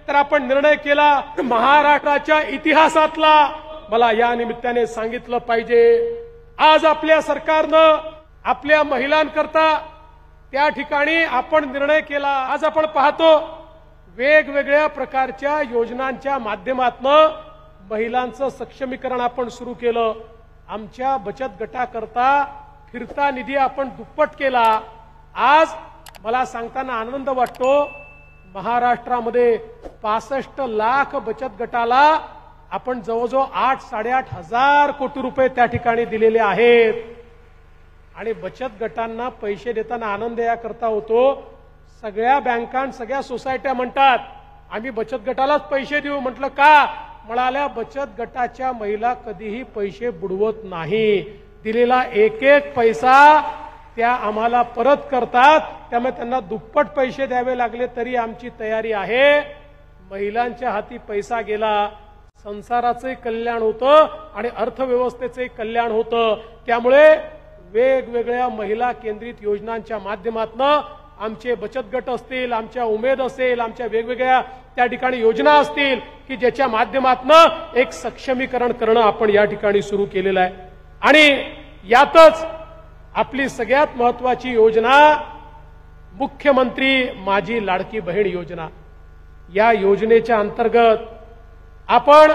तर आपण निर्णय केला महाराष्ट्राच्या इतिहासातला, मला या निमित्ताने सांगितलं पाहिजे, आज आपल्या सरकारनं आपल्या महिलांकरता त्या ठिकाणी आपण निर्णय केला। आज आपण पाहतो वेगवेगळ्या प्रकारच्या योजनांच्या माध्यमातून महिलांचं सक्षमीकरण आपण सुरू केलं। आमच्या बचत गटाकरता फिरता निधी आपण दुप्पट केला। आज मला सांगताना आनंद वाटतो, महाराष्ट्रामध्ये 65 लाख बचत गटाला आपण जवळजवळ 8-8.5 हजार कोटी रुपये त्या ठिकाणी दिलेले आहेत। आणि बचत गटांना पैसे देताना आनंद याकरता होतो, सगळ्या बँका सगळ्या सोसायट्या म्हणतात आम्ही बचत गटालाच पैसे देऊ। म्हटलं का? म्हणाल्या बचत गटाच्या महिला कधीही पैसे बुडवत नाही, दिलेला एक एक पैसा त्या आम्हाला परत करतात, त्यामुळे त्यांना दुप्पट पैसे द्यावे लागले तरी आमची तयारी आहे। महिलांच्या हाती पैसा गेला, संसाराचे कल्याण होतं आणि अर्थव्यवस्थेचे कल्याण होतं। त्यामुळे वेगवेगळ्या महिला केंद्रित योजनांच्या माध्यमातून आमचे बचत गट असतील, आमच्या उमेद असेल, आमच्या वेगवेगळ्या त्या ठिकाणी योजना असतील की ज्याच्या माध्यमातून एक सक्षमीकरण करणं आपण या ठिकाणी सुरू केलेलं आहे। आणि यातच आपली सगळ्यात महत्त्वाची योजना मुख्यमंत्री माझी लाडकी बहीण योजना। या योजनेच्या अंतर्गत आपण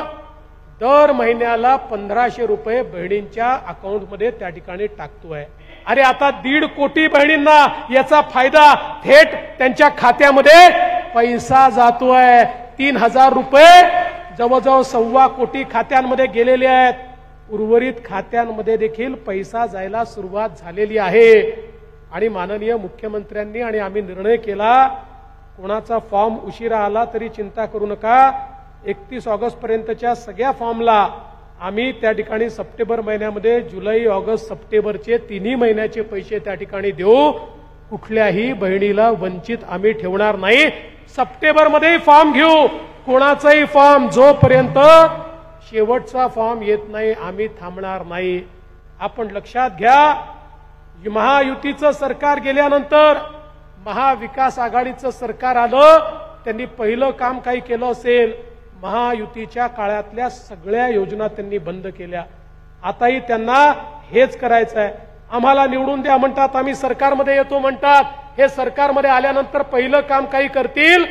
दर महिन्याला 1500 रुपये बहिणींच्या अकाउंटमध्ये त्या ठिकाणी टाकतोय। अरे आता 1.5 कोटी बहिणींना याचा फायदा थेट त्यांच्या खात्यामध्ये पैसा जातोय। 3000 रुपये जवळजवळ 1.25 कोटी खात्यांमध्ये गेलेले आहेत। उर्वरित खात्यांमध्ये देखील पैसा जायला सुरुवात झालेली आहे। आणि माननीय मुख्यमंत्र्यांनी आणि आम्ही निर्णय केला, कोणाचा फॉर्म उशिरा आला तरी चिंता करू नका, 31 ऑगस्ट पर्यंतच्या सगळ्या फॉर्मला आम्ही त्या ठिकाणी सप्टेंबर महिन्यामध्ये जुलै ऑगस्ट सप्टेंबरचे 3 महिन्याचे पैसे त्या ठिकाणी देऊ। कुठल्याही बहिणीला वंचित आम्ही ठेवणार नाही। सप्टेंबरमध्ये फॉर्म घेऊ, कोणाचाही फॉर्म जोपर्यंत शेवटचा फॉर्म येत नाही आम्ही थांबणार नाही। आपण लक्षात घ्या, महायुतीचं सरकार गेल्यानंतर महाविकास आघाडीचं सरकार आलं, त्यांनी पहिलं काम काही केलं असेल, महायुतीच्या काळातल्या सगळ्या योजना त्यांनी बंद केल्या। आताही त्यांना हेच करायचं आहे। आम्हाला निवडून द्या म्हणतात, आम्ही सरकारमध्ये येतो म्हणतात, हे सरकारमध्ये आल्यानंतर पहिलं काम काही करतील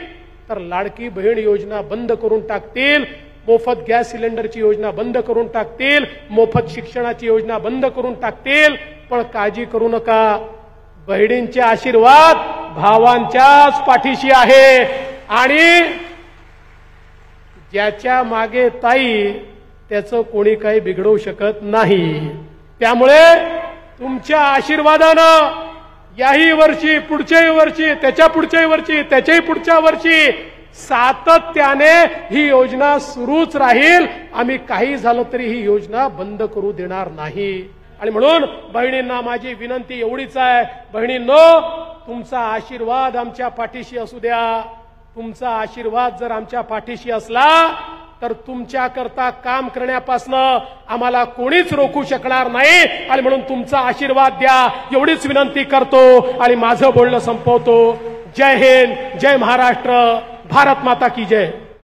तर लाडकी बहीण योजना बंद करून टाकतील, मोफत गॅस सिलेंडरची योजना बंद करून टाकतील, मोफत शिक्षणाची योजना बंद करून टाकतील। पण काळजी करू नका, बहिणींचे आशीर्वाद भावांच्याच पाठीशी आहे। आणि ज्याच्या मागे ताई त्याचं कोणी काही बिघडवू शकत नाही। त्यामुळे तुमच्या आशीर्वादानं याही वर्षी, पुढच्याही वर्षी, त्याच्या पुढच्याही वर्षी, त्याच्याही पुढच्या वर्षी सातत्याने ही योजना सुरूच राहील। आम्ही काही झालं तरी ही योजना बंद करू देणार नाही। आणि म्हणून बहिणींना माझी विनंती एवढीच आहे, बहिणींनो तुमचा आशीर्वाद आमच्या पाठीशी असू द्या। तुमचा आशीर्वाद जर आमच्या पाठीशी असला तर तुमच्याकरता काम करण्यापासून आम्हाला कोणीच रोखू शकणार नाही। आणि म्हणून तुमचा आशीर्वाद द्या एवढीच विनंती करतो आणि माझं बोलणं संपवतो। जय हिंद, जय महाराष्ट्र, भारत माता की जय।